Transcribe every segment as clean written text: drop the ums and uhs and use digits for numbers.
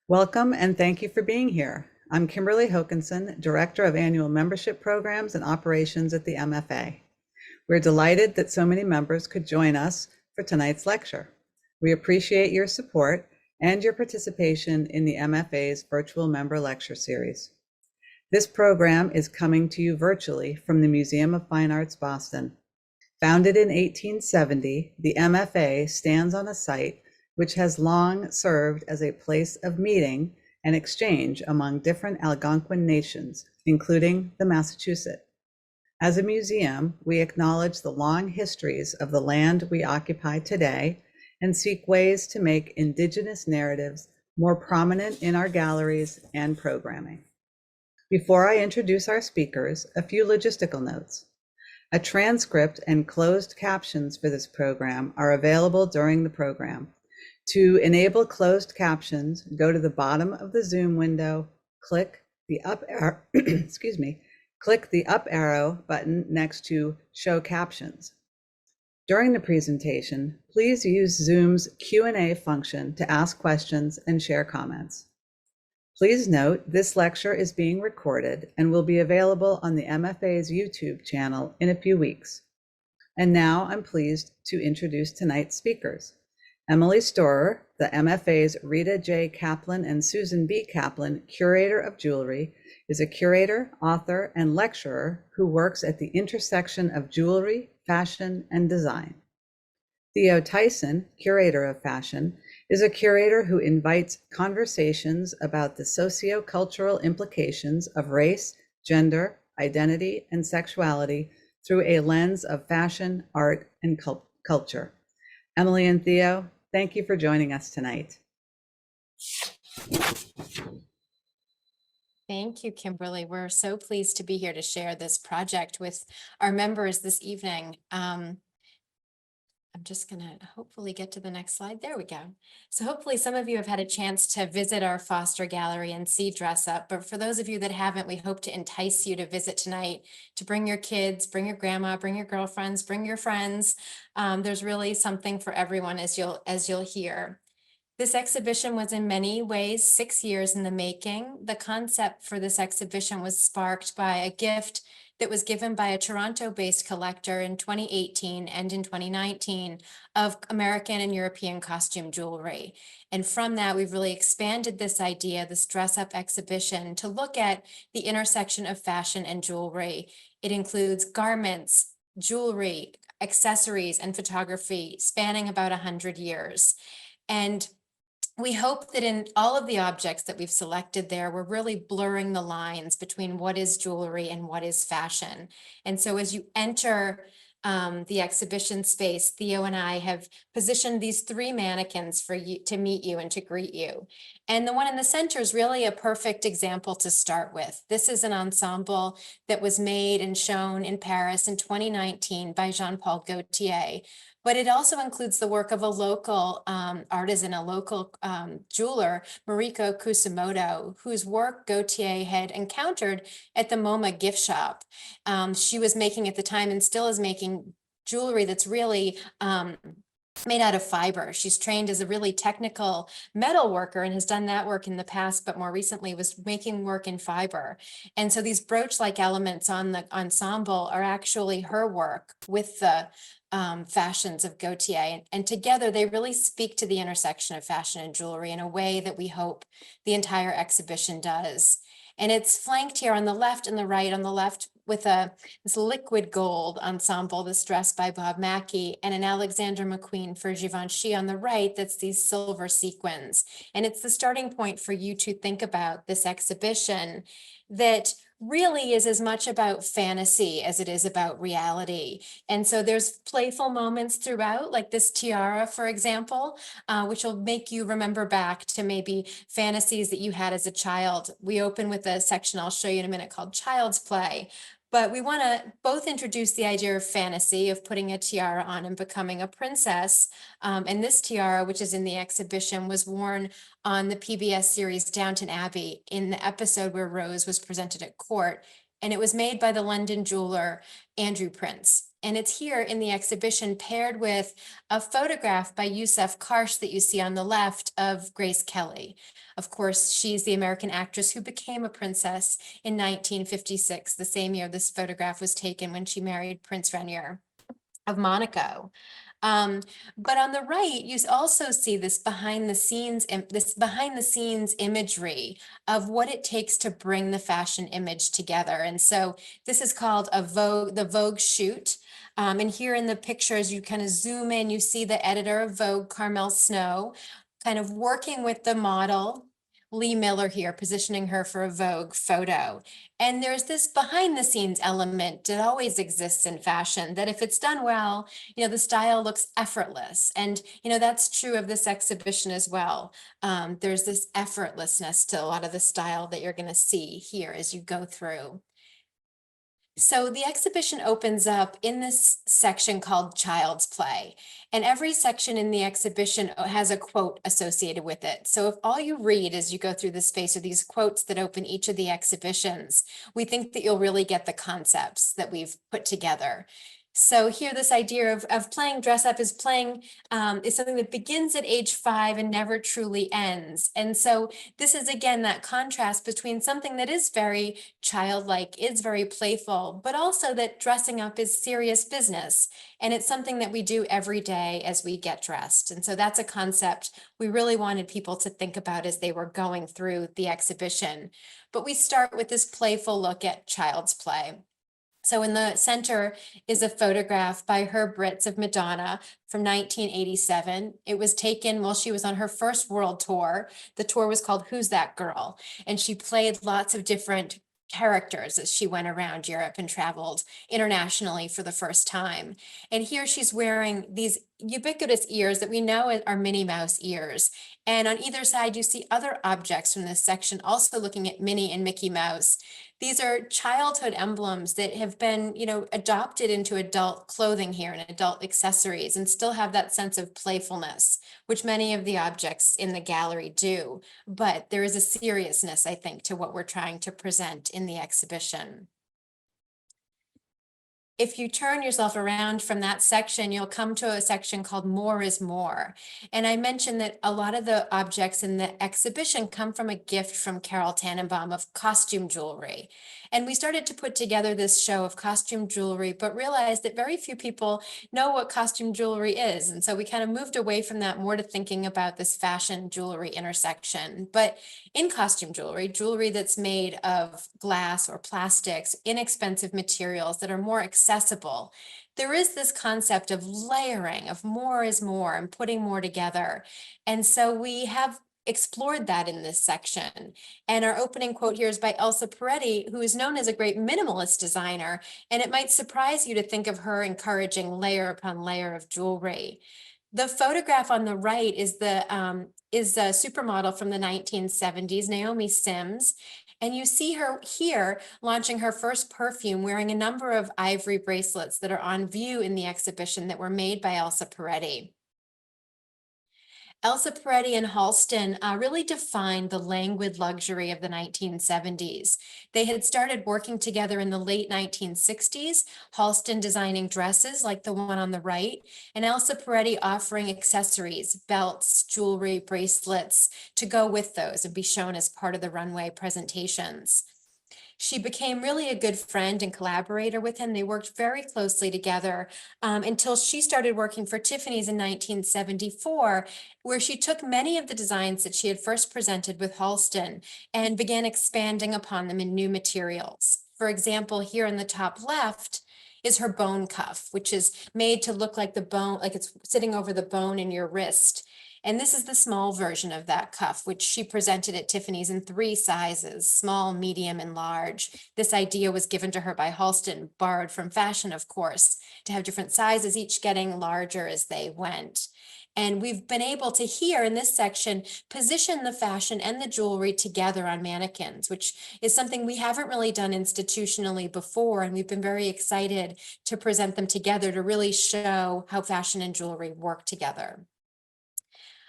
Welcome and thank you for being here. I'm Kimberly Hokinson, Director of Annual Membership Programs and Operations at the MFA. We're delighted that so many members could join us for tonight's lecture. We appreciate your support and your participation in the MFA's virtual member lecture series. This program is coming to you virtually from the Museum of Fine Arts, Boston. Founded in 1870, the MFA stands on a site which has long served as a place of meeting and exchange among different Algonquin nations, including the Massachusetts. As a museum, we acknowledge the long histories of the land we occupy today and seek ways to make Indigenous narratives more prominent in our galleries and programming. Before I introduce our speakers, a few logistical notes. A transcript and closed captions for this program are available during the program. To enable closed captions, go to the bottom of the Zoom window, click the up arrow, click the up arrow button next to Show Captions. During the presentation, please use Zoom's Q&A function to ask questions and share comments. Please note this lecture is being recorded and will be available on the MFA's YouTube channel in a few weeks. And now I'm pleased to introduce tonight's speakers. Emily Stoehrer, the MFA's Rita J. Kaplan and Susan B. Kaplan Curator of Jewelry, is a curator, author, and lecturer who works at the intersection of jewelry, fashion, and design. Theo Tyson, Curator of Fashion, is a curator who invites conversations about the socio-cultural implications of race, gender, identity, and sexuality through a lens of fashion, art, and culture. Emily and Theo, thank you for joining us tonight. Thank you, Kimberly. We're so pleased to be here to share this project with our members this evening. I'm just going to hopefully get to the next slide. There we go. So hopefully some of you have had a chance to visit our Foster Gallery and see Dress Up. But for those of you that haven't, we hope to entice you to visit tonight, to bring your kids, bring your grandma, bring your girlfriends, bring your friends. There's really something for everyone, as you'll hear. This exhibition was in many ways 6 years in the making. The concept for this exhibition was sparked by a gift that was given by a Toronto-based collector in 2018 and in 2019 of American and European costume jewelry. And from that, we've really expanded this idea, this dress-up exhibition, to look at the intersection of fashion and jewelry. It includes garments, jewelry, accessories, and photography spanning about 100 years. And we hope that in all of the objects that we've selected there, we're really blurring the lines between what is jewelry and what is fashion. And so as you enter the exhibition space, Theo and I have positioned these 3 mannequins for you to meet you and to greet you. And the one in the center is really a perfect example to start with. This is an ensemble that was made and shown in Paris in 2019 by Jean-Paul Gaultier. But it also includes the work of a local artisan, a local jeweler, Mariko Kusumoto, whose work Gaultier had encountered at the MoMA gift shop. She was making at the time and still is making jewelry that's really made out of fiber. She's trained as a really technical metal worker and has done that work in the past, but more recently was making work in fiber. And so these brooch-like elements on the ensemble are actually her work with the fashions of Gaultier. And together they really speak to the intersection of fashion and jewelry in a way that we hope the entire exhibition does. And it's flanked here on the left and the right. On the left with this liquid gold ensemble, this dress by Bob Mackie, and an Alexander McQueen for Givenchy on the right, that's these silver sequins. And it's the starting point for you to think about this exhibition that really is as much about fantasy as it is about reality. And so there's playful moments throughout, like this tiara, for example, which will make you remember back to maybe fantasies that you had as a child. We open with a section I'll show you in a minute called Child's Play. But we want to both introduce the idea of fantasy, of putting a tiara on and becoming a princess. And this tiara, which is in the exhibition, was worn on the PBS series Downton Abbey in the episode where Rose was presented at court. And it was made by the London jeweler Andrew Prince. And it's here in the exhibition paired with a photograph by Yusuf Karsh that you see on the left of Grace Kelly. Of course, she's the American actress who became a princess in 1956, the same year this photograph was taken when she married Prince Rainier of Monaco. But on the right, you also see this behind the scenes imagery of what it takes to bring the fashion image together. And so this is called the Vogue shoot. And here in the picture, as you kind of zoom in, you see the editor of Vogue, Carmel Snow, kind of working with the model, Lee Miller here, positioning her for a Vogue photo. And there's this behind the scenes element that always exists in fashion, that if it's done well, the style looks effortless. And, that's true of this exhibition as well. There's this effortlessness to a lot of the style that you're going to see here as you go through. So the exhibition opens up in this section called Child's Play, and every section in the exhibition has a quote associated with it. So if all you read as you go through the space are these quotes that open each of the exhibitions, we think that you'll really get the concepts that we've put together. So here, this idea of playing dress up is something that begins at age 5 and never truly ends. And so this is, again, that contrast between something that is very childlike, is very playful, but also that dressing up is serious business. And it's something that we do every day as we get dressed. And so that's a concept we really wanted people to think about as they were going through the exhibition. But we start with this playful look at Child's Play. So in the center is a photograph by Herb Ritts of Madonna from 1987. It was taken while she was on her first world tour. The tour was called Who's That Girl? And she played lots of different characters as she went around Europe and traveled internationally for the first time. And here she's wearing these ubiquitous ears that we know are Minnie Mouse ears. And on either side, you see other objects from this section also looking at Minnie and Mickey Mouse. These are childhood emblems that have been, adopted into adult clothing here and adult accessories and still have that sense of playfulness, which many of the objects in the gallery do. But there is a seriousness, I think, to what we're trying to present in the exhibition. If you turn yourself around from that section, you'll come to a section called More is More. And I mentioned that a lot of the objects in the exhibition come from a gift from Carol Tannenbaum of costume jewelry. And we started to put together this show of costume jewelry, but realized that very few people know what costume jewelry is. And so we kind of moved away from that more to thinking about this fashion jewelry intersection. But in costume jewelry that's made of glass or plastics, inexpensive materials that are more accessible, there is this concept of layering, of more is more and putting more together. And so we have explored that in this section. And our opening quote here is by Elsa Peretti, who is known as a great minimalist designer. And it might surprise you to think of her encouraging layer upon layer of jewelry. The photograph on the right is a supermodel from the 1970s, Naomi Sims. And you see her here launching her first perfume, wearing a number of ivory bracelets that are on view in the exhibition that were made by Elsa Peretti. Elsa Peretti and Halston really defined the languid luxury of the 1970s. They had started working together in the late 1960s, Halston designing dresses like the one on the right, and Elsa Peretti offering accessories, belts, jewelry, bracelets to go with those and be shown as part of the runway presentations. She became really a good friend and collaborator with him. They worked very closely together until she started working for Tiffany's in 1974, where she took many of the designs that she had first presented with Halston and began expanding upon them in new materials. For example, here in the top left is her bone cuff, which is made to look like the bone, like it's sitting over the bone in your wrist. And this is the small version of that cuff, which she presented at Tiffany's in 3 sizes, small, medium, and large. This idea was given to her by Halston, borrowed from fashion, of course, to have different sizes, each getting larger as they went. And we've been able to here in this section, position the fashion and the jewelry together on mannequins, which is something we haven't really done institutionally before. And we've been very excited to present them together to really show how fashion and jewelry work together.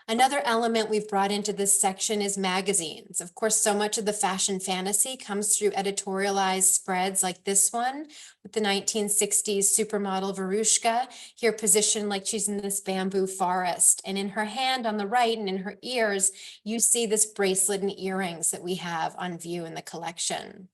Another element we've brought into this section is magazines. Of course, so much of the fashion fantasy comes through editorialized spreads like this one with the 1960s supermodel Verushka, here positioned like she's in this bamboo forest. And in her hand on the right and in her ears, you see this bracelet and earrings that we have on view in the collection.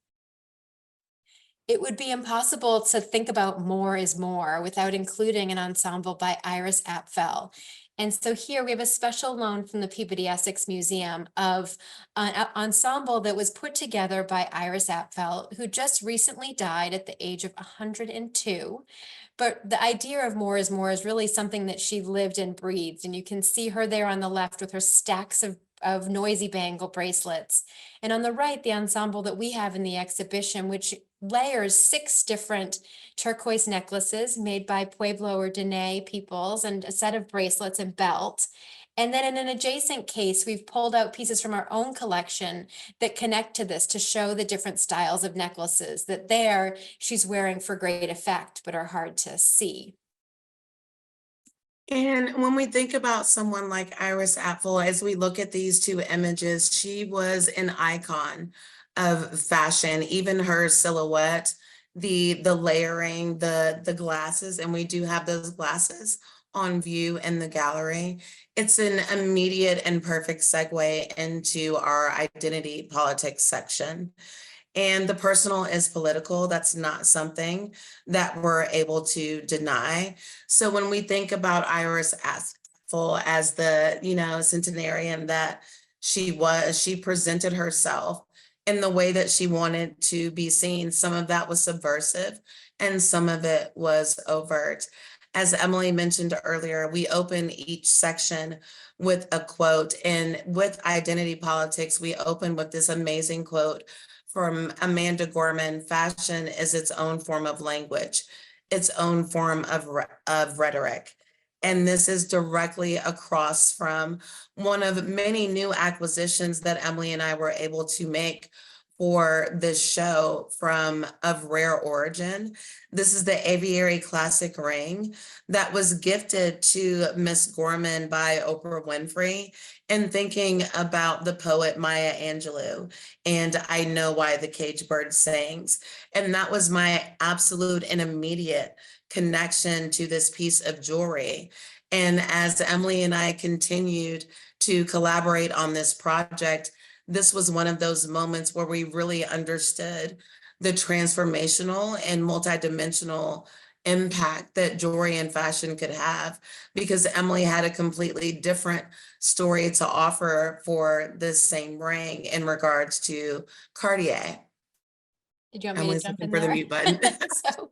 It would be impossible to think about More is More without including an ensemble by Iris Apfel. And so here we have a special loan from the Peabody Essex Museum of an ensemble that was put together by Iris Apfel, who just recently died at the age of 102. But the idea of More is really something that she lived and breathed. And you can see her there on the left with her stacks of noisy bangle bracelets. And on the right, the ensemble that we have in the exhibition, which layers 6 different turquoise necklaces made by Pueblo or Dene peoples and a set of bracelets and belt. And then in an adjacent case, we've pulled out pieces from our own collection that connect to this to show the different styles of necklaces that there she's wearing for great effect, but are hard to see. And when we think about someone like Iris Apfel, as we look at these 2 images, she was an icon of fashion, even her silhouette, the layering, the glasses, and we do have those glasses on view in the gallery. It's an immediate and perfect segue into our identity politics section. And the personal is political. That's not something that we're able to deny. So when we think about Iris Apfel as the, centenarian that she was, she presented herself in the way that she wanted to be seen. Some of that was subversive and some of it was overt. As Emily mentioned earlier, we open each section with a quote, and with identity politics, we open with this amazing quote from Amanda Gorman: "Fashion is its own form of language, its own form of rhetoric." And this is directly across from one of many new acquisitions that Emily and I were able to make for this show of rare origin. This is the Aviary Classic ring that was gifted to Miss Gorman by Oprah Winfrey, and thinking about the poet Maya Angelou and "I Know Why the Caged Bird Sings." And that was my absolute and immediate connection to this piece of jewelry. And as Emily and I continued to collaborate on this project, this was one of those moments where we really understood the transformational and multidimensional impact that jewelry and fashion could have, because Emily had a completely different story to offer for this same ring in regards to Cartier. Did you want me Emily's to jump looking in for the there? mute button. So,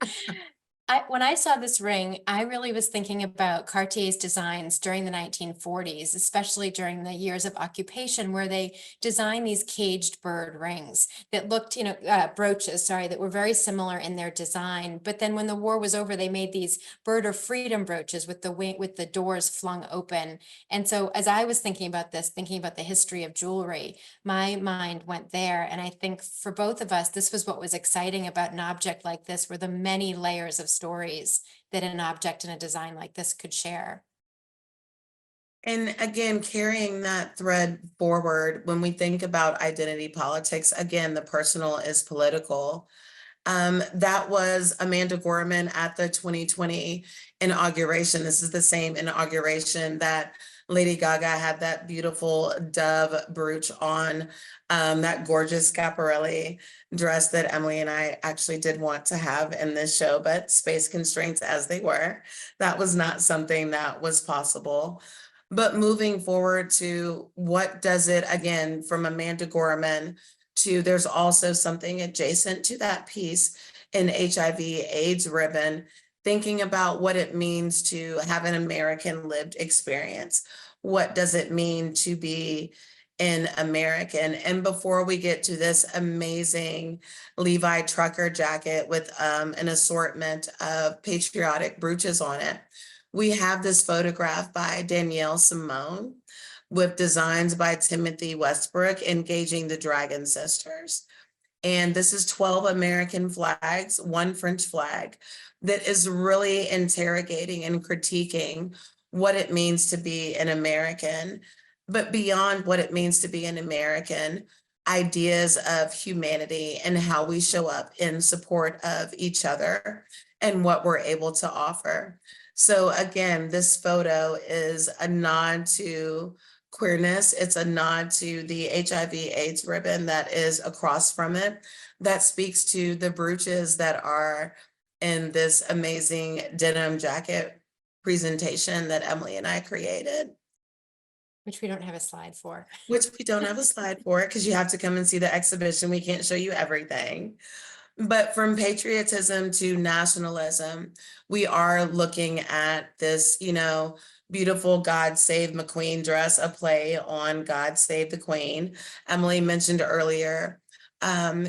when I saw this ring, I really was thinking about Cartier's designs during the 1940s, especially during the years of occupation, where they designed these caged bird rings that looked, brooches, that were very similar in their design. But then when the war was over, they made these bird of freedom brooches with the doors flung open. And so as I was thinking about this, thinking about the history of jewelry, my mind went there. And I think for both of us, this was what was exciting about an object like this, were the many layers of stories that an object and a design like this could share. And again, carrying that thread forward, when we think about identity politics, again, the personal is political. That was Amanda Gorman at the 2020 inauguration. This is the same inauguration that Lady Gaga had that beautiful dove brooch on, that gorgeous Schiaparelli dress that Emily and I actually did want to have in this show, but space constraints as they were, that was not something that was possible. But moving forward to what does it, again, from Amanda Gorman to, there's also something adjacent to that piece in HIV/AIDS ribbon, thinking about what it means to have an American lived experience. What does it mean to be an American? And before we get to this amazing Levi trucker jacket with an assortment of patriotic brooches on it, we have this photograph by Danielle Simone with designs by Timothy Westbrook engaging the Dragon Sisters. And this is 12 American flags, 1 French flag, that is really interrogating and critiquing what it means to be an American, but beyond what it means to be an American, ideas of humanity and how we show up in support of each other and what we're able to offer. So again, this photo is a nod to queerness. It's a nod to the HIV/AIDS ribbon that is across from it, that speaks to the brooches that are in this amazing denim jacket presentation that Emily and I created. Which we don't have a slide for. Which we don't have a slide for, because you have to come and see the exhibition. We can't show you everything. But from patriotism to nationalism, we are looking at this, beautiful God Save McQueen dress, a play on God Save the Queen. Emily mentioned earlier,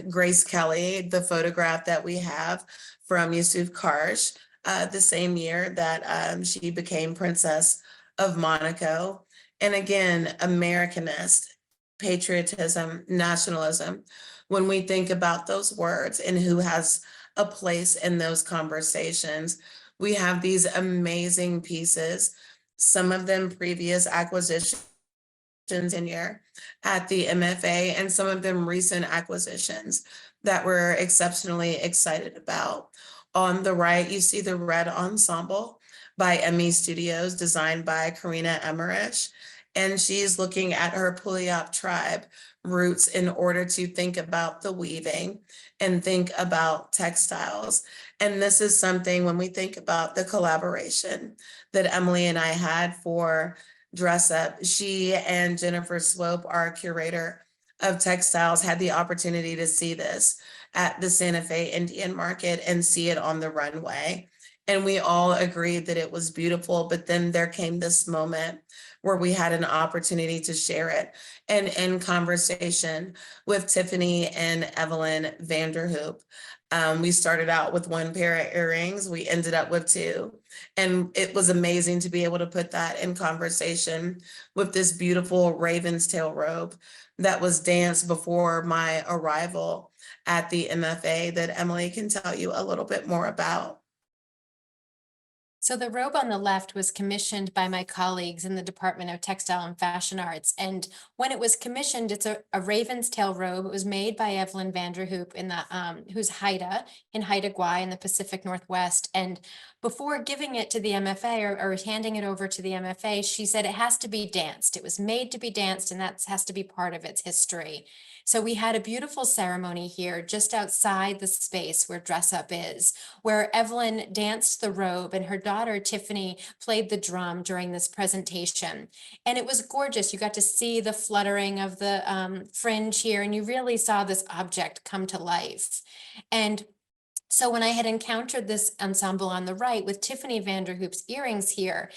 Grace Kelly, the photograph that we have from Yusuf Karsh, the same year that she became Princess of Monaco. And again, Americanist, patriotism, nationalism. When we think about those words and who has a place in those conversations, we have these amazing pieces, some of them previous acquisitions in year at the MFA, and some of them recent acquisitions that we're exceptionally excited about. On the right, you see the Red Ensemble by Emmy Studios, designed by Karina Emmerich. And she's looking at her Puyallup tribe roots in order to think about the weaving and think about textiles. And this is something, when we think about the collaboration that Emily and I had for Dress Up, she and Jennifer Swope, our curator of textiles, had the opportunity to see this at the Santa Fe Indian Market and see it on the runway. And we all agreed that it was beautiful, but then there came this moment where we had an opportunity to share it. And in conversation with Tiffany and Evelyn Vanderhoop, we started out with one pair of earrings, we ended up with two. And it was amazing to be able to put that in conversation with this beautiful raven's tail robe that was danced before my arrival at the MFA that Emily can tell you a little bit more about. So the robe on the left was commissioned by my colleagues in the Department of Textile and Fashion Arts. And when it was commissioned, it's a raven's tail robe. It was made by Evelyn Vanderhoop in the who's Haida in Haida Gwaii in the Pacific Northwest. And before giving it to the MFA or handing it over to the MFA, she said it has to be danced. It was made to be danced, and that has to be part of its history. So we had a beautiful ceremony here just outside the space where Dress Up is, where Evelyn danced the robe and her daughter Tiffany played the drum during this presentation. And it was gorgeous. You got to see the fluttering of the fringe here, and you really saw this object come to life. And so when I had encountered this ensemble on the right with Tiffany Vanderhoop's earrings here,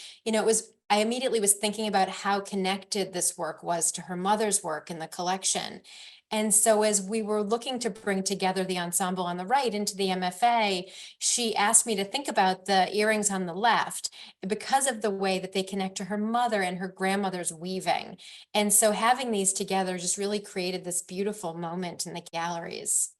I immediately was thinking about how connected this work was to her mother's work in the collection. And so as we were looking to bring together the ensemble on the right into the MFA, she asked me to think about the earrings on the left because of the way that they connect to her mother and her grandmother's weaving. And so having these together just really created this beautiful moment in the galleries.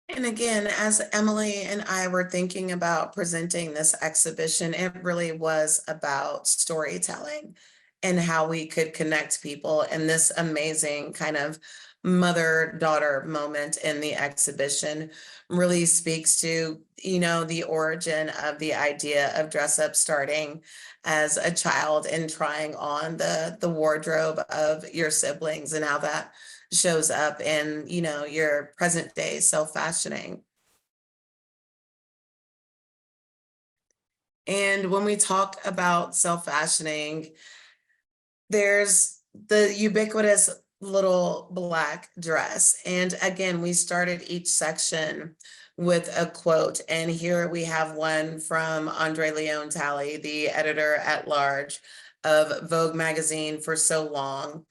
And again, as Emily and I were thinking about presenting this exhibition, it really was about storytelling and how we could connect people in this amazing kind of mother-daughter moment in the exhibition. Really speaks to, the origin of the idea of Dress Up starting as a child and trying on the wardrobe of your siblings, and how that shows up in, your present day self-fashioning. And when we talk about self-fashioning, there's the ubiquitous little black dress. And again, we started each section with a quote. And here we have one from Andre Leon Talley, the editor at large of Vogue magazine for so long.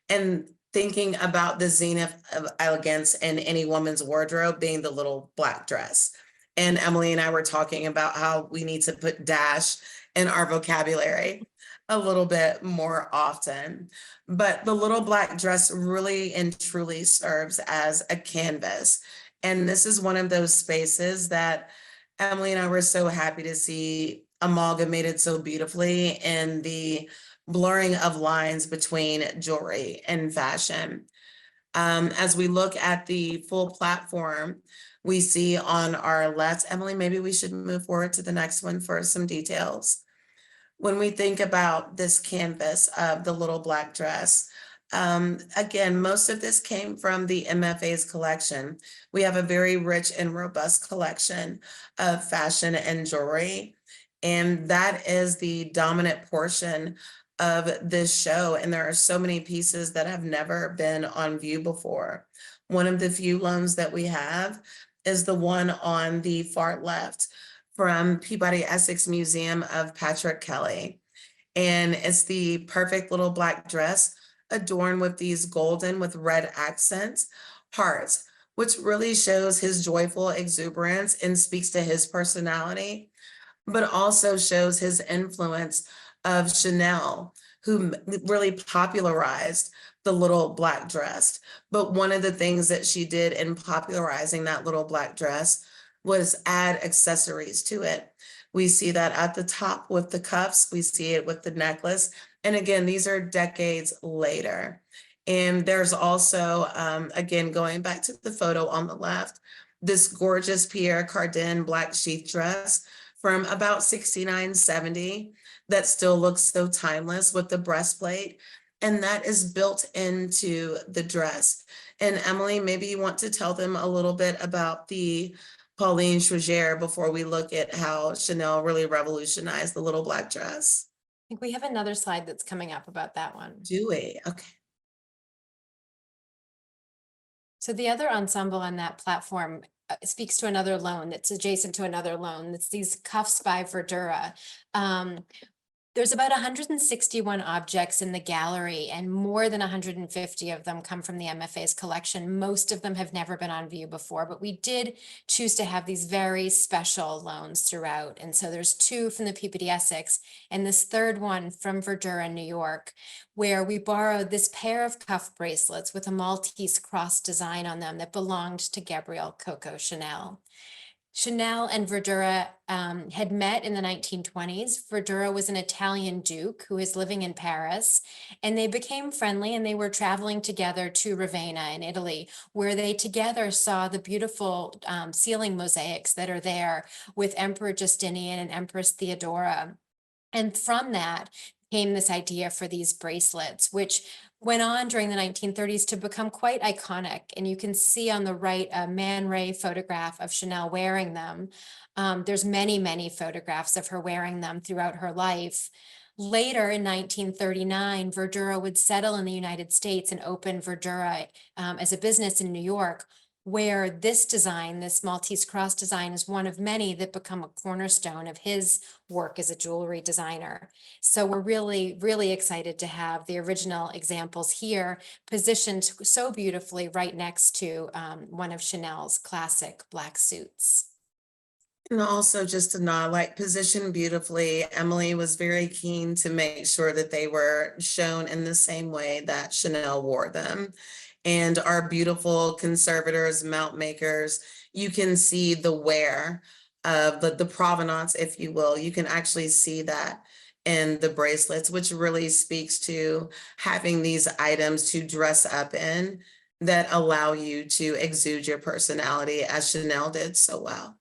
And thinking about the zenith of elegance in any woman's wardrobe being the little black dress. And Emily and I were talking about how we need to put dash in our vocabulary a little bit more often. But the little black dress really and truly serves as a canvas. And this is one of those spaces that Emily and I were so happy to see amalgamated so beautifully in the blurring of lines between jewelry and fashion. As we look at the full platform, we see on our left, Emily, maybe we should move forward to the next one for some details. When we think about this canvas of the little black dress, again, most of this came from the MFA's collection. We have a very rich and robust collection of fashion and jewelry, and that is the dominant portion of this show. And there are so many pieces that have never been on view before. One of the few loans that we have is the one on the far left from Peabody Essex Museum of Patrick Kelly. And it's the perfect little black dress adorned with these golden with red accents hearts, which really shows his joyful exuberance and speaks to his personality, but also shows his influence of Chanel, who really popularized the little black dress. But one of the things that she did in popularizing that little black dress was add accessories to it. We see that at the top with the cuffs, we see it with the necklace. And again, these are decades later. And there's also, again, going back to the photo on the left, this gorgeous Pierre Cardin black sheath dress from about 69-70 that still looks so timeless with the breastplate. And that is built into the dress. And Emily, maybe you want to tell them a little bit about the Pauline Trégère before we look at how Chanel really revolutionized the little black dress. I think we have another slide that's coming up about that one. Do we? Okay. So the other ensemble on that platform speaks to another loan that's adjacent to another loan. That's these cuffs by Verdura. There's about 161 objects in the gallery, and more than 150 of them come from the MFA's collection. Most of them have never been on view before, but we did choose to have these very special loans throughout. And so there's 2 from the Peabody Essex and this third one from Verdura, New York, where we borrowed this pair of cuff bracelets with a Maltese cross design on them that belonged to Gabrielle Coco Chanel. Chanel and Verdura had met in the 1920s. Verdura was an Italian duke who was living in Paris, and they became friendly, and they were traveling together to Ravenna in Italy, where they together saw the beautiful ceiling mosaics that are there with Emperor Justinian and Empress Theodora. And from that came this idea for these bracelets, which went on during the 1930s to become quite iconic. And you can see on the right a Man Ray photograph of Chanel wearing them. There's many, many photographs of her wearing them throughout her life. Later in 1939, Verdura would settle in the United States and open Verdura as a business in New York, where this design, this Maltese cross design, is one of many that become a cornerstone of his work as a jewelry designer. So we're really, really excited to have the original examples here positioned so beautifully right next to one of Chanel's classic black suits. And also just to nod, like positioned beautifully, Emily was very keen to make sure that they were shown in the same way that Chanel wore them. And our beautiful conservators, mount makers, you can see the wear of the provenance, if you will. You can actually see that in the bracelets, which really speaks to having these items to dress up in that allow you to exude your personality, as Chanel did so well.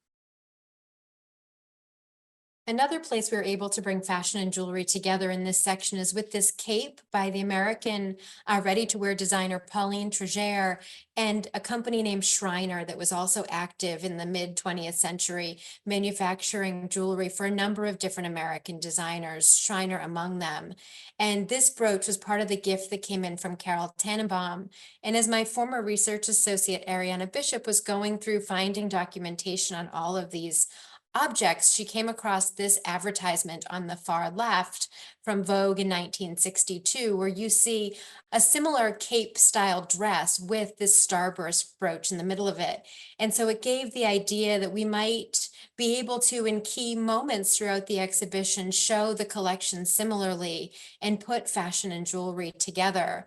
Another place we were able to bring fashion and jewelry together in this section is with this cape by the American ready-to-wear designer Pauline Trégère and a company named Shriner that was also active in the mid-20th century, manufacturing jewelry for a number of different American designers, Shriner among them. And this brooch was part of the gift that came in from Carol Tannenbaum. And as my former research associate, Ariana Bishop, was going through finding documentation on all of these objects, she came across this advertisement on the far left from Vogue in 1962, where you see a similar cape style dress with this starburst brooch in the middle of it. And so it gave the idea that we might be able to, in key moments throughout the exhibition, show the collection similarly and put fashion and jewelry together.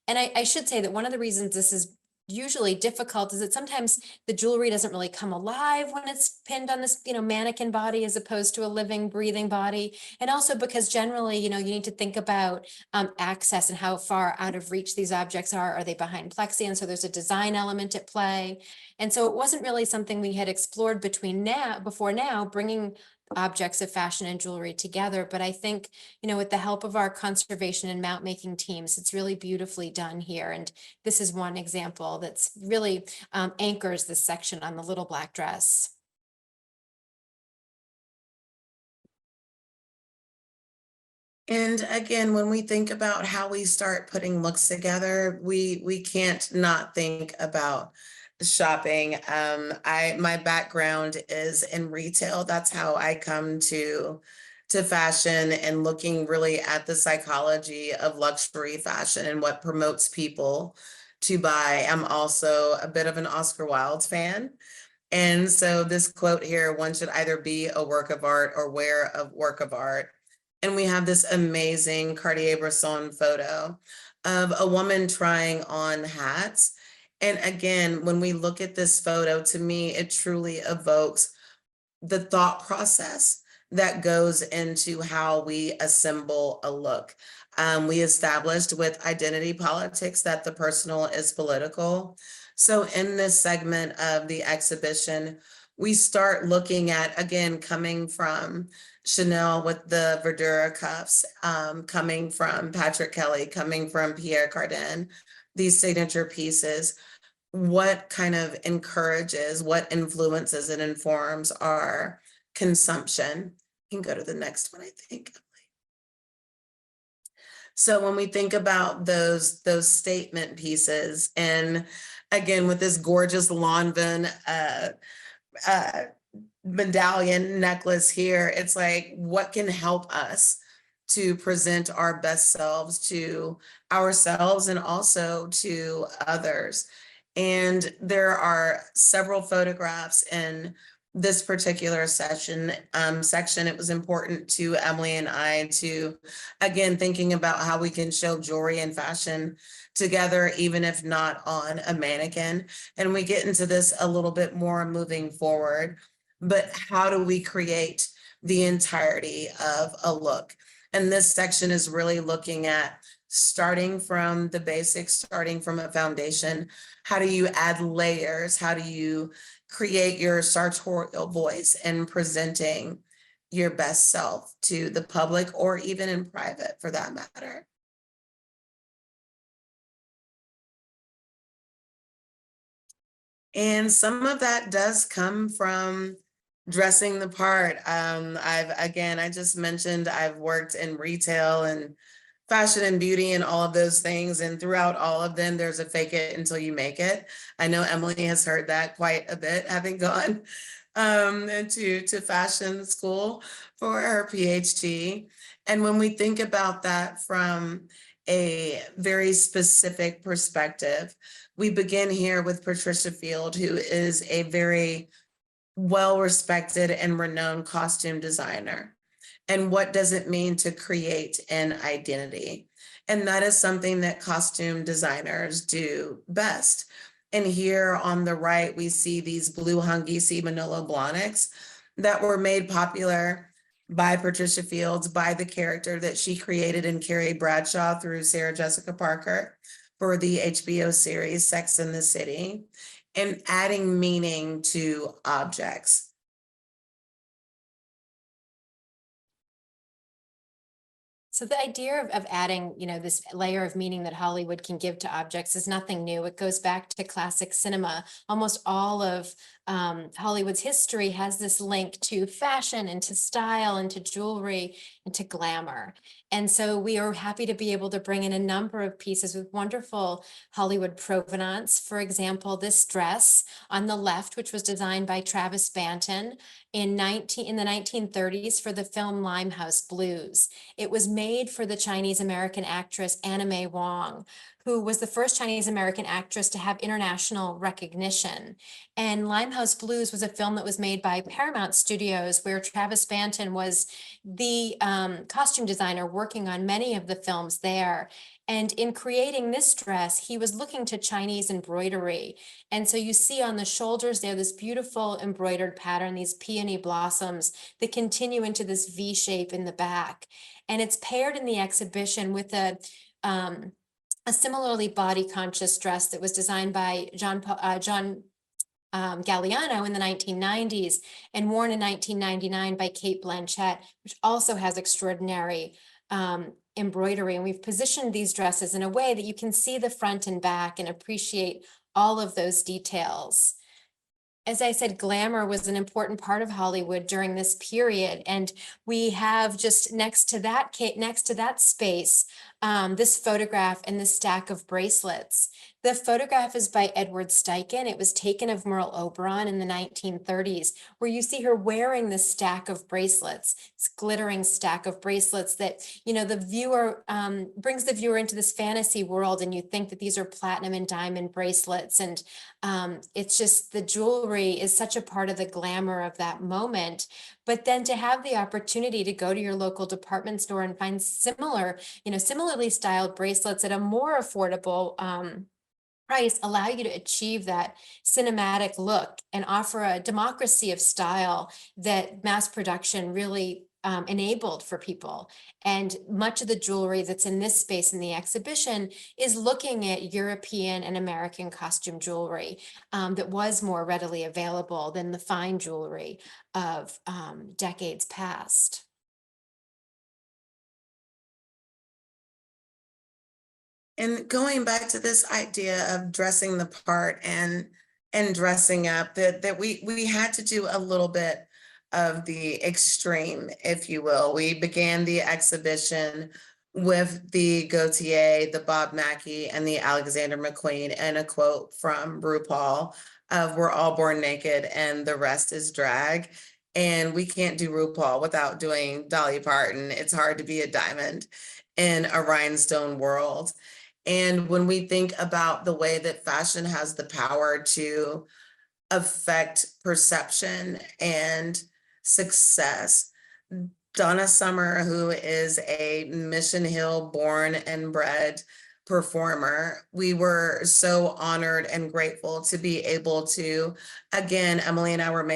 And I should say that one of the reasons this is usually difficult is that sometimes the jewelry doesn't really come alive when it's pinned on this, mannequin body as opposed to a living, breathing body. And also because generally, you need to think about access and how far out of reach these objects are. Are they behind plexi? And so there's a design element at play. And so it wasn't really something we had explored before now, bringing objects of fashion and jewelry together. But I think, with the help of our conservation and mount making teams, it's really beautifully done here. And this is one example that's really anchors this section on the little black dress. And again, when we think about how we start putting looks together, we can't not think about shopping. My background is in retail. That's how I come to fashion and looking really at the psychology of luxury fashion and what promotes people to buy. I'm also a bit of an Oscar Wilde fan. And so this quote here, one should either be a work of art or wear a work of art. And we have this amazing Cartier-Bresson photo of a woman trying on hats. And again, when we look at this photo, to me, it truly evokes the thought process that goes into how we assemble a look. We established with identity politics that the personal is political. So in this segment of the exhibition, we start looking at, again, coming from Chanel with the Verdura cuffs, coming from Patrick Kelly, coming from Pierre Cardin, these signature pieces, what kind of encourages, what influences and informs our consumption. You can go to the next one, I think. So when we think about those statement pieces, and again, with this gorgeous Lanvin medallion necklace here, it's like, what can help us to present our best selves to ourselves and also to others? And there are several photographs in this particular section. It was important to Emily and I to, again, thinking about how we can show jewelry and fashion together, even if not on a mannequin. And we get into this a little bit more moving forward, but how do we create the entirety of a look? And this section is really looking at starting from the basics, starting from a foundation. How do you add layers? How do you create your sartorial voice in presenting your best self to the public or even in private for that matter? And some of that does come from dressing the part. I just mentioned I've worked in retail and fashion and beauty and all of those things. And throughout all of them, there's a fake it until you make it. I know Emily has heard that quite a bit, having gone to fashion school for her PhD. And when we think about that from a very specific perspective, we begin here with Patricia Field, who is a very well-respected and renowned costume designer. And what does it mean to create an identity? And that is something that costume designers do best. And here on the right, we see these blue Hungisi Manolo Blahniks that were made popular by Patricia Fields, by the character that she created in Carrie Bradshaw through Sarah Jessica Parker for the HBO series Sex and the City, and adding meaning to objects. So the idea of adding, this layer of meaning that Hollywood can give to objects is nothing new. It goes back to classic cinema. Almost all of Hollywood's history has this link to fashion and to style and to jewelry and to glamour. And so we are happy to be able to bring in a number of pieces with wonderful Hollywood provenance. For example, this dress on the left, which was designed by Travis Banton in the 1930s for the film Limehouse Blues. It was made for the Chinese American actress Anna May Wong, who was the first Chinese American actress to have international recognition. And Limehouse Blues was a film that was made by Paramount Studios, where Travis Banton was the costume designer working on many of the films there. And in creating this dress, he was looking to Chinese embroidery. And so you see on the shoulders there, this beautiful embroidered pattern, these peony blossoms that continue into this V shape in the back. And it's paired in the exhibition with a similarly body conscious dress that was designed by John Galliano in the 1990s and worn in 1999 by Kate Blanchett, which also has extraordinary embroidery. And we've positioned these dresses in a way that you can see the front and back and appreciate all of those details. As I said, glamour was an important part of Hollywood during this period. And we have just next to that space, this photograph and this stack of bracelets. The photograph is by Edward Steichen. It was taken of Merle Oberon in the 1930s, where you see her wearing this stack of bracelets, this glittering stack of bracelets that, you know, the viewer brings the viewer into this fantasy world, and you think that these are platinum and diamond bracelets. And it's just, the jewelry is such a part of the glamour of that moment. But then to have the opportunity to go to your local department store and find similarly styled bracelets at a more affordable price allow you to achieve that cinematic look and offer a democracy of style that mass production really enabled for people. And much of the jewelry that's in this space in the exhibition is looking at European and American costume jewelry that was more readily available than the fine jewelry of decades past. And going back to this idea of dressing the part and dressing up, that we had to do a little bit of the extreme, if you will. We began the exhibition with the Gautier, the Bob Mackie, and the Alexander McQueen, and a quote from RuPaul of "We're all born naked and the rest is drag." And we can't do RuPaul without doing Dolly Parton. It's hard to be a diamond in a rhinestone world. And when we think about the way that fashion has the power to affect perception and success, Donna Summer, who is a Mission Hill born and bred performer, we were so honored and grateful to be able to, again, Emily and I were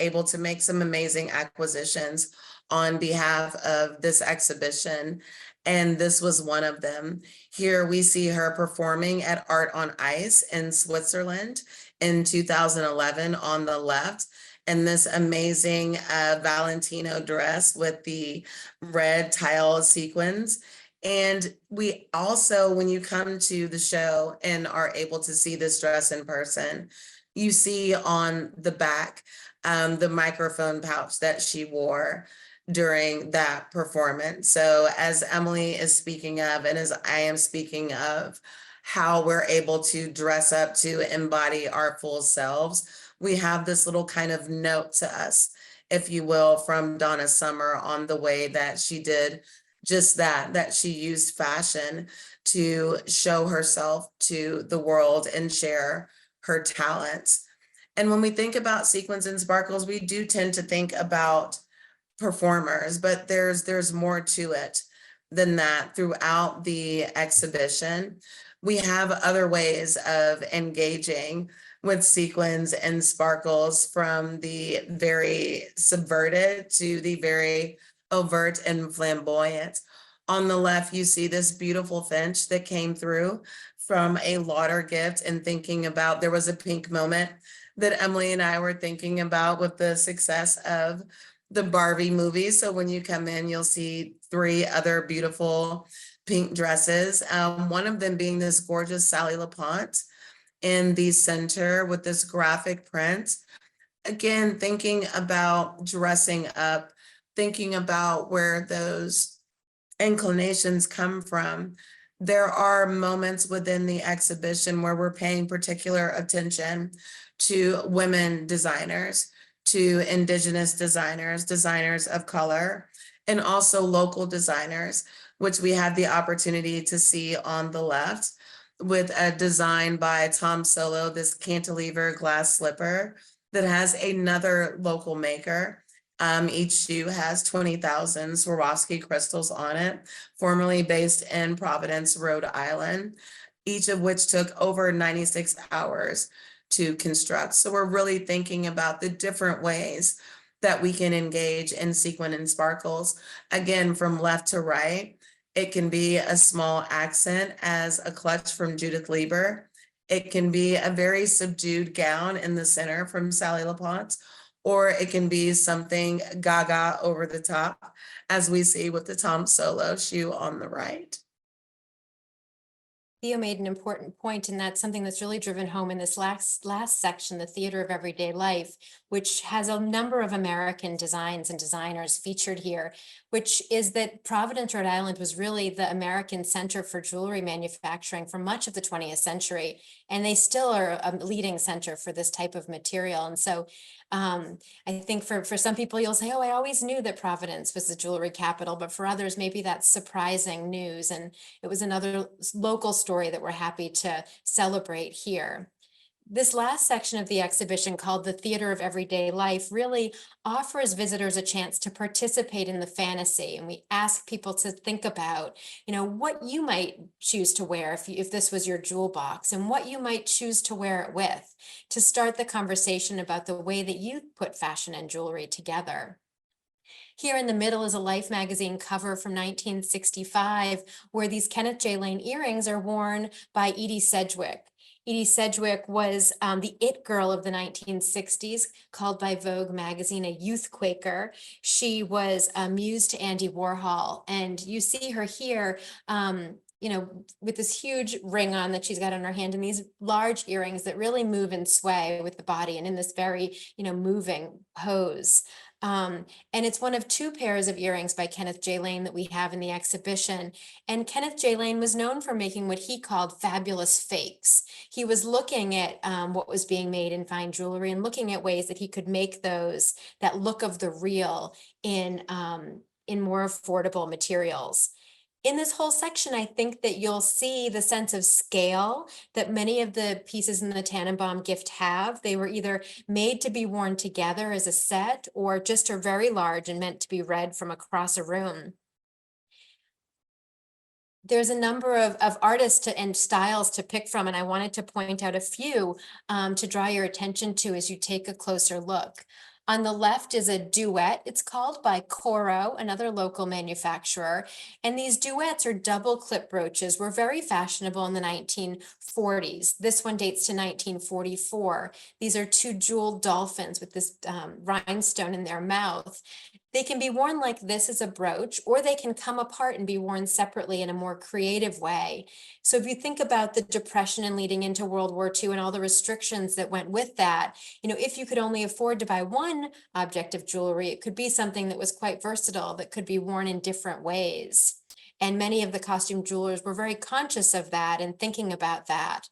able to make some amazing acquisitions on behalf of this exhibition. And this was one of them. Here we see her performing at Art on Ice in Switzerland in 2011 on the left, and this amazing Valentino dress with the red tile sequins. And we also, when you come to the show and are able to see this dress in person, you see on the back the microphone pouch that she wore during that performance. So as Emily is speaking of, and as I am speaking of, how we're able to dress up to embody our full selves, we have this little kind of note to us, if you will, from Donna Summer on the way that she did just that she used fashion to show herself to the world and share her talents. And when we think about sequins and sparkles, we do tend to think about performers, but there's more to it than that. Throughout the exhibition, we have other ways of engaging with sequins and sparkles, from the very subverted to the very overt and flamboyant. On the left, you see this beautiful finch that came through from a Lauder gift, and thinking about, there was a pink moment that Emily and I were thinking about with the success of the Barbie movie. So when you come in, you'll see 3 other beautiful pink dresses. One of them being this gorgeous Sally LaPont in the center with this graphic print. Again, thinking about dressing up, thinking about where those inclinations come from. There are moments within the exhibition where we're paying particular attention to women designers, to Indigenous designers, designers of color, and also local designers, which we had the opportunity to see on the left. with a design by Tom Solo, this cantilever glass slipper that has another local maker. Each shoe has 20,000 Swarovski crystals on it, formerly based in Providence, Rhode Island, each of which took over 96 hours to construct. So we're really thinking about the different ways that we can engage in sequin and sparkles. Again, from left to right, it can be a small accent as a clutch from Judith Lieber. It can be a very subdued gown in the center from Sally LaPonte, or it can be something gaga over the top, as we see with the Tom Solo shoe on the right. Theo made an important point, and that's something that's really driven home in this last section, the Theater of Everyday Life, which has a number of American designs and designers featured here, which is that Providence, Rhode Island was really the American center for jewelry manufacturing for much of the 20th century, and they still are a leading center for this type of material. And so I think for some people, you'll say, oh, I always knew that Providence was the jewelry capital, but for others, maybe that's surprising news. And it was another local story that we're happy to celebrate here. This last section of the exhibition, called the Theater of Everyday Life, really offers visitors a chance to participate in the fantasy. And we ask people to think about, what you might choose to wear if this was your jewel box, and what you might choose to wear it with, to start the conversation about the way that you put fashion and jewelry together. Here in the middle is a Life magazine cover from 1965, where these Kenneth J. Lane earrings are worn by Edie Sedgwick. Edie Sedgwick was the it girl of the 1960s, called by Vogue magazine a youth Quaker. She was a muse to Andy Warhol, and you see her here with this huge ring on that she's got on her hand, and these large earrings that really move and sway with the body, and in this very, moving pose. And it's one of two pairs of earrings by Kenneth J. Lane that we have in the exhibition. And Kenneth J. Lane was known for making what he called fabulous fakes. He was looking at what was being made in fine jewelry and looking at ways that he could make that look of the real in more affordable materials. In this whole section, I think that you'll see the sense of scale that many of the pieces in the Tannenbaum gift have. They were either made to be worn together as a set, or just are very large and meant to be read from across a room. There's a number of artists and styles to pick from, and I wanted to point out a few to draw your attention to as you take a closer look. On the left is a duet. It's called by Coro, another local manufacturer. And these duets, or double clip brooches, were very fashionable in the 1940s. This one dates to 1944. These are two jeweled dolphins with this rhinestone in their mouth. They can be worn like this as a brooch, or they can come apart and be worn separately in a more creative way. So if you think about the Depression and leading into World War II and all the restrictions that went with that, if you could only afford to buy one object of jewelry, it could be something that was quite versatile, that could be worn in different ways. And many of the costume jewelers were very conscious of that and thinking about that.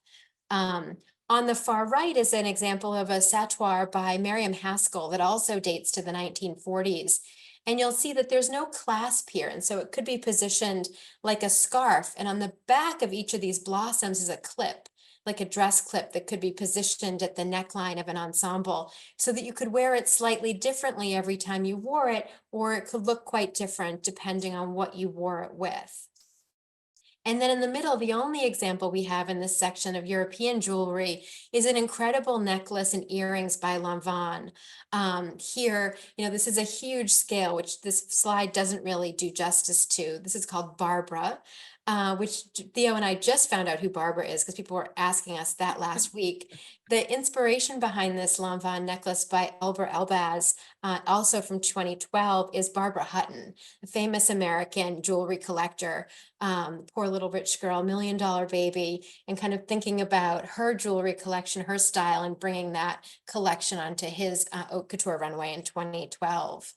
On the far right is an example of a sautoir by Miriam Haskell that also dates to the 1940s. And you'll see that there's no clasp here. And so it could be positioned like a scarf. And on the back of each of these blossoms is a clip, like a dress clip that could be positioned at the neckline of an ensemble, so that you could wear it slightly differently every time you wore it, or it could look quite different depending on what you wore it with. And then in the middle, the only example we have in this section of European jewelry is an incredible necklace and earrings by Lanvin. Here, this is a huge scale, which this slide doesn't really do justice to. This is called Barbara, which Theo and I just found out who Barbara is, because people were asking us that last week. The inspiration behind this Lanvin necklace by Elber Elbaz, also from 2012, is Barbara Hutton, a famous American jewelry collector. Poor little rich girl, $1 Million Baby, and kind of thinking about her jewelry collection, her style, and bringing that collection onto his haute couture runway in 2012.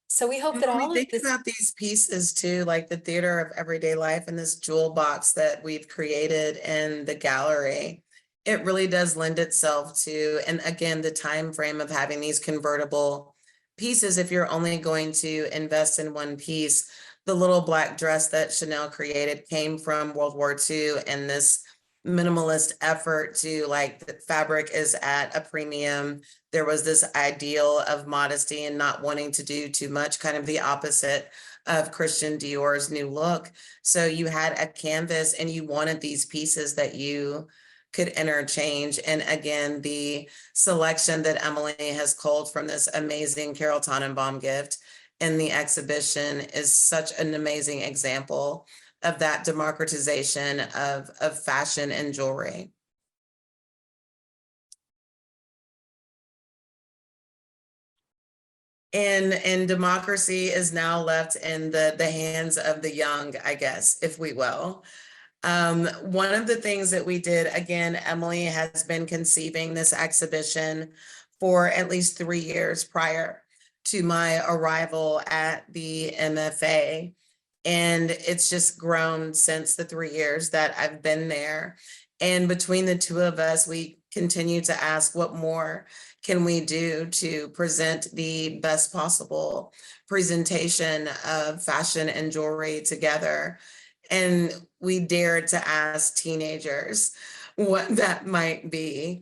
So we hope that all of think this. About these pieces too, like the Theater of Everyday Life and this jewel box that we've created in the gallery, it really does lend itself to, and again, the time frame of having these convertible pieces. If you're only going to invest in one piece, the little black dress that Chanel created came from World War II, and this minimalist effort to, like, the fabric is at a premium. There was this ideal of modesty and not wanting to do too much, kind of the opposite of Christian Dior's new look. So you had a canvas and you wanted these pieces that you could interchange. And again, the selection that Emily has culled from this amazing Carol Tannenbaum gift in the exhibition is such an amazing example of that democratization of fashion and jewelry. And democracy is now left in the hands of the young, I guess, if we will. One of the things that we did, again, Emily has been conceiving this exhibition for at least 3 years prior to my arrival at the MFA. And it's just grown since the 3 years that I've been there. And between the two of us, we continue to ask, what more can we do to present the best possible presentation of fashion and jewelry together? And we dared to ask teenagers what that might be.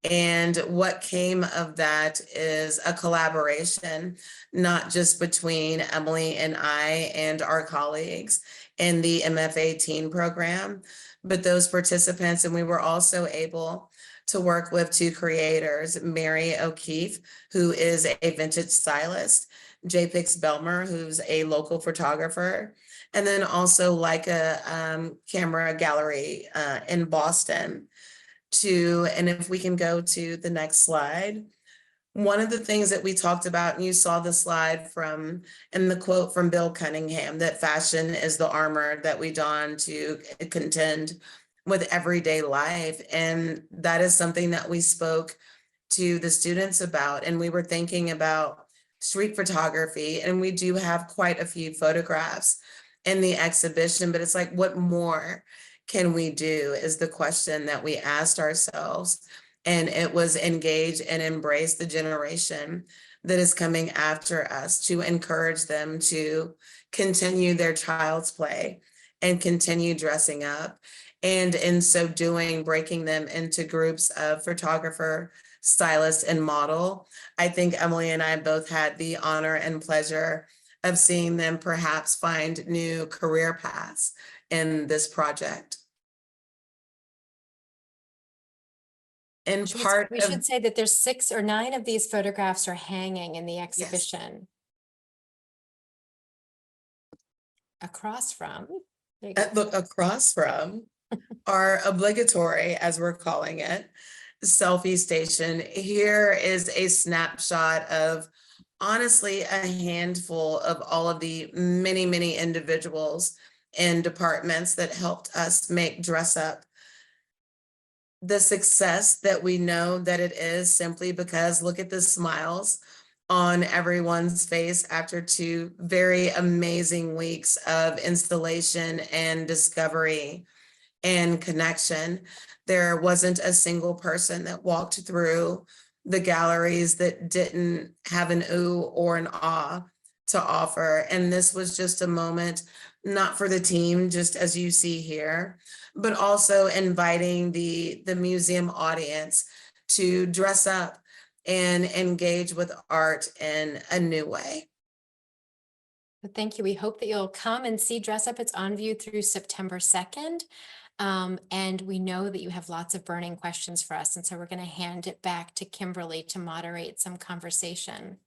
And what came of that is a collaboration, not just between Emily and I and our colleagues in the MFA teen program, but those participants. And we were also able to work with 2 creators, Mary O'Keefe, who is a vintage stylist, JPix Belmer, who's a local photographer, and then also Leica Camera Gallery in Boston. And if we can go to the next slide. One of the things that we talked about, and you saw the slide from, and the quote from Bill Cunningham, that fashion is the armor that we don to contend with everyday life. And that is something that we spoke to the students about. And we were thinking about street photography, and we do have quite a few photographs in the exhibition, but it's like, what more can we do is the question that we asked ourselves. And it was engage and embrace the generation that is coming after us, to encourage them to continue their child's play and continue dressing up. And in so doing, breaking them into groups of photographer, stylist, and model. I think Emily and I both had the honor and pleasure of seeing them perhaps find new career paths in this project. And We should say that there's 6 or 9 of these photographs are hanging in the exhibition. Yes. Across from. Look, across from our obligatory, as we're calling it, selfie station. Here is a snapshot of, honestly, a handful of all of the many, many individuals and departments that helped us make Dress Up the success that we know that it is, simply because look at the smiles on everyone's face after 2 very amazing weeks of installation and discovery and connection. There wasn't a single person that walked through the galleries that didn't have an ooh or an ah to offer. And this was just a moment, not for the team, just as you see here, but also inviting the museum audience to dress up and engage with art in a new way. Thank you. We hope that you'll come and see Dress Up. It's on view through September 2nd. And we know that you have lots of burning questions for us. And so we're going to hand it back to Kimberly to moderate some conversation.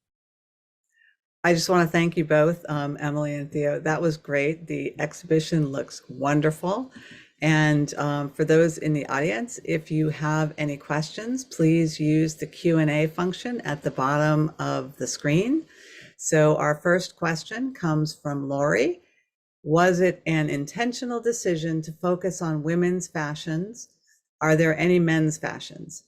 I just want to thank you both, Emily and Theo. That was great. The exhibition looks wonderful. And for those in the audience, if you have any questions, please use the Q&A function at the bottom of the screen. So our first question comes from Lori. Was it an intentional decision to focus on women's fashions? Are there any men's fashions?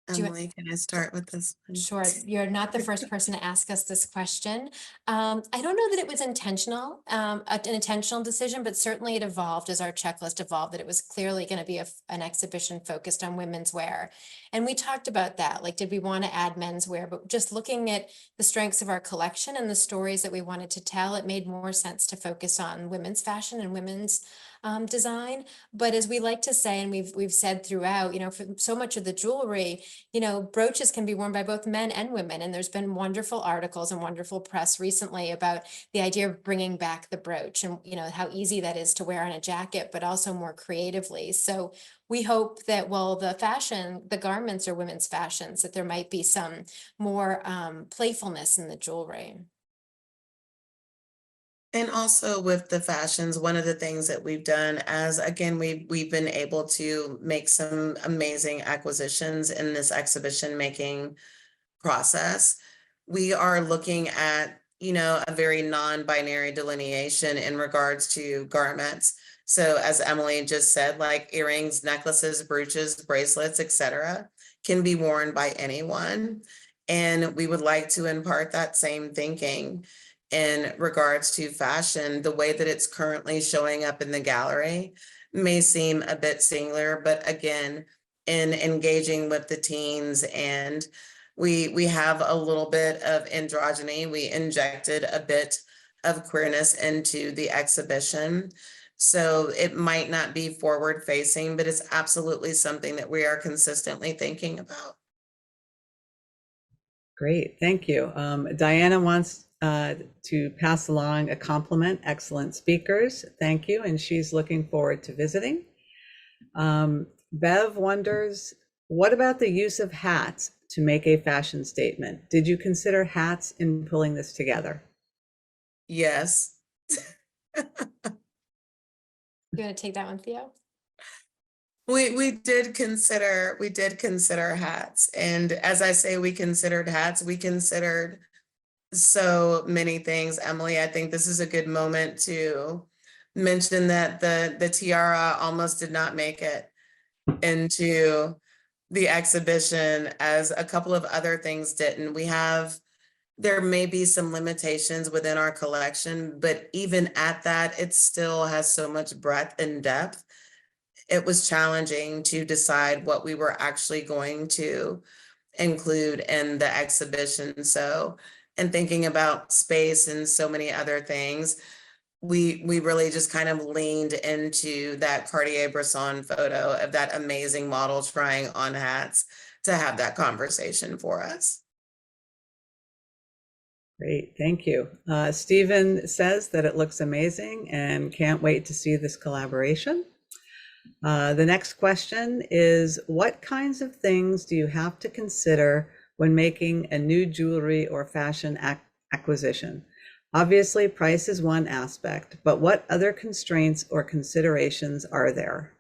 Emily, can I start with this one? Sure. You're not the first person to ask us this question. I don't know that it was intentional, an intentional decision, but certainly it evolved as our checklist evolved, that it was clearly going to be an exhibition focused on women's wear. And we talked about that, like, did we want to add men's wear? But just looking at the strengths of our collection and the stories that we wanted to tell, it made more sense to focus on women's fashion and women's design. But as we like to say, and we've said throughout, for so much of the jewelry, brooches can be worn by both men and women. And there's been wonderful articles and wonderful press recently about the idea of bringing back the brooch and, how easy that is to wear on a jacket, but also more creatively. So we hope that, well, the garments are women's fashions, that there might be some more playfulness in the jewelry. And also with the fashions, one of the things that we've done as, again, we've been able to make some amazing acquisitions in this exhibition making process. We are looking at, a very non-binary delineation in regards to garments. So as Emily just said, like earrings, necklaces, brooches, bracelets, etc., can be worn by anyone. And we would like to impart that same thinking in regards to fashion. The way that it's currently showing up in the gallery may seem a bit singular, but again, in engaging with the teens, and we have a little bit of androgyny. We injected a bit of queerness into the exhibition. So it might not be forward facing, but it's absolutely something that we are consistently thinking about. Great, thank you. Diana wants to pass along a compliment. Excellent speakers, thank you, and she's looking forward to visiting. Bev wonders, what about the use of hats to make a fashion statement? Did you consider hats in pulling this together? Yes. You want to take that one, Theo? We did consider hats. And as I say, we considered hats, we considered so many things. Emily, I think this is a good moment to mention that the tiara almost did not make it into the exhibition, as a couple of other things didn't. There may be some limitations within our collection, but even at that, it still has so much breadth and depth. It was challenging to decide what we were actually going to include in the exhibition. So, and thinking about space and so many other things, we really just kind of leaned into that Cartier-Bresson photo of that amazing model trying on hats to have that conversation for us. Great, thank you. Stephen says that it looks amazing and can't wait to see this collaboration. The next question is, what kinds of things do you have to consider when making a new jewelry or fashion acquisition? Obviously, price is one aspect, but what other constraints or considerations are there?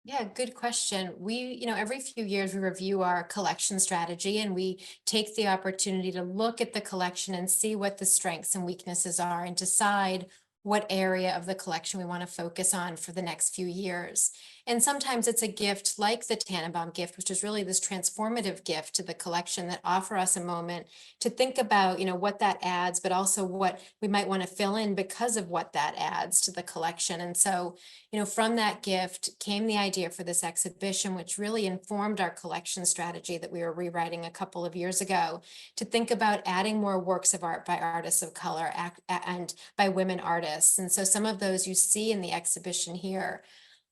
Yeah, good question. We, every few years we review our collection strategy and we take the opportunity to look at the collection and see what the strengths and weaknesses are and decide what area of the collection we want to focus on for the next few years. And sometimes it's a gift like the Tannenbaum gift, which is really this transformative gift to the collection that offer us a moment to think about, what that adds, but also what we might want to fill in because of what that adds to the collection. And so, from that gift came the idea for this exhibition, which really informed our collection strategy that we were rewriting a couple of years ago, to think about adding more works of art by artists of color and by women artists. And so some of those you see in the exhibition here,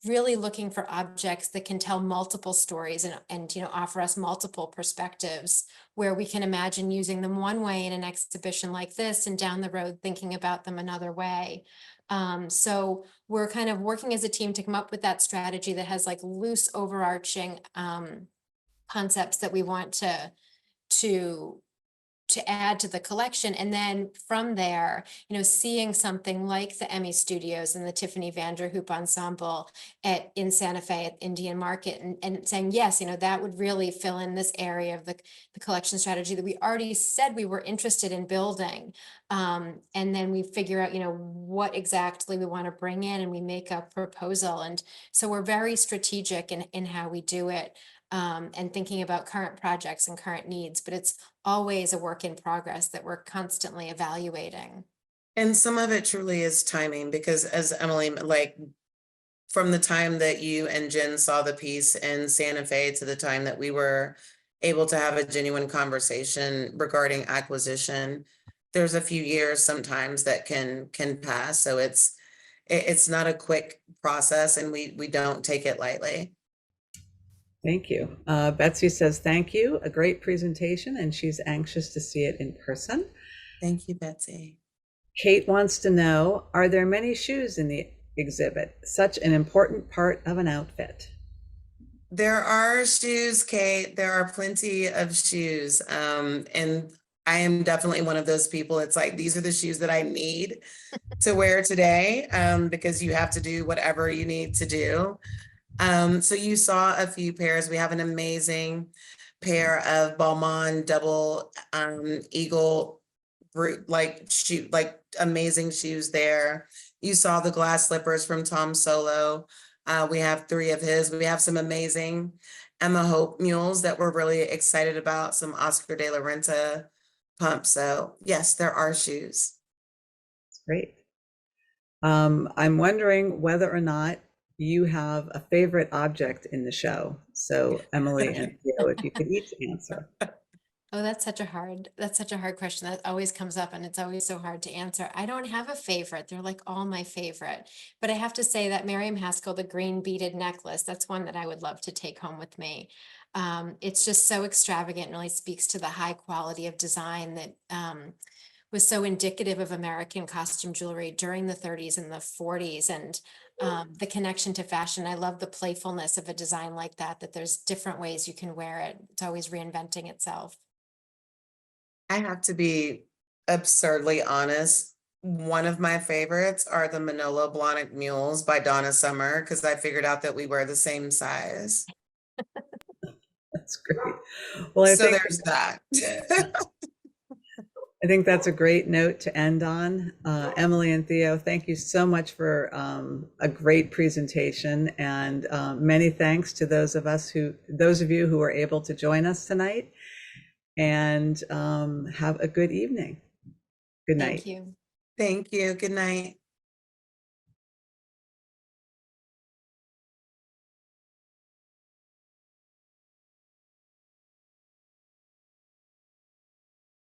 really looking for objects that can tell multiple stories and offer us multiple perspectives, where we can imagine using them one way in an exhibition like this and down the road thinking about them another way. So we're kind of working as a team to come up with that strategy that has like loose overarching concepts that we want to add to the collection. And then from there, seeing something like the Emmy Studios and the Tiffany Vanderhoop Ensemble in Santa Fe at Indian Market and saying, yes, that would really fill in this area of the collection strategy that we already said we were interested in building. And then we figure out, what exactly we want to bring in, and we make a proposal. And so we're very strategic in how we do it. And thinking about current projects and current needs, but it's always a work in progress that we're constantly evaluating. And some of it truly is timing, because as Emily, like from the time that you and Jen saw the piece in Santa Fe to the time that we were able to have a genuine conversation regarding acquisition, there's a few years sometimes that can pass. So it's not a quick process, and we don't take it lightly. Thank you. Betsy says, thank you. A great presentation, and she's anxious to see it in person. Thank you, Betsy. Kate wants to know, are there many shoes in the exhibit? Such an important part of an outfit. There are shoes, Kate. There are plenty of shoes. And I am definitely one of those people. It's like, these are the shoes that I need to wear today, because you have to do whatever you need to do. So you saw a few pairs. We have an amazing pair of Balmain double eagle shoe, like amazing shoes there. You saw the glass slippers from Tom Solo. We have 3 of his. We have some amazing Emma Hope mules that we're really excited about, some Oscar de la Renta pumps. So yes, there are shoes. That's great. I'm wondering whether or not you have a favorite object in the show. So Emily and Theo, if you could each answer. Oh, that's such a hard question. That always comes up and it's always so hard to answer. I don't have a favorite. They're like all my favorite. But I have to say that Miriam Haskell, the green beaded necklace, that's one that I would love to take home with me. It's just so extravagant, and really speaks to the high quality of design that was so indicative of American costume jewelry during the 30s and the 40s, and the connection to fashion. I love the playfulness of a design like that, that there's different ways you can wear it. It's always reinventing itself. I have to be absurdly honest. One of my favorites are the Manolo Blahnik mules by Donna Summer, because I figured out that we wear the same size. That's great. Well, So there's that. I think that's a great note to end on. Emily and Theo, thank you so much for a great presentation, and many thanks to those of you who were able to join us tonight. And have a good evening. Good night. Thank you. Thank you. Good night.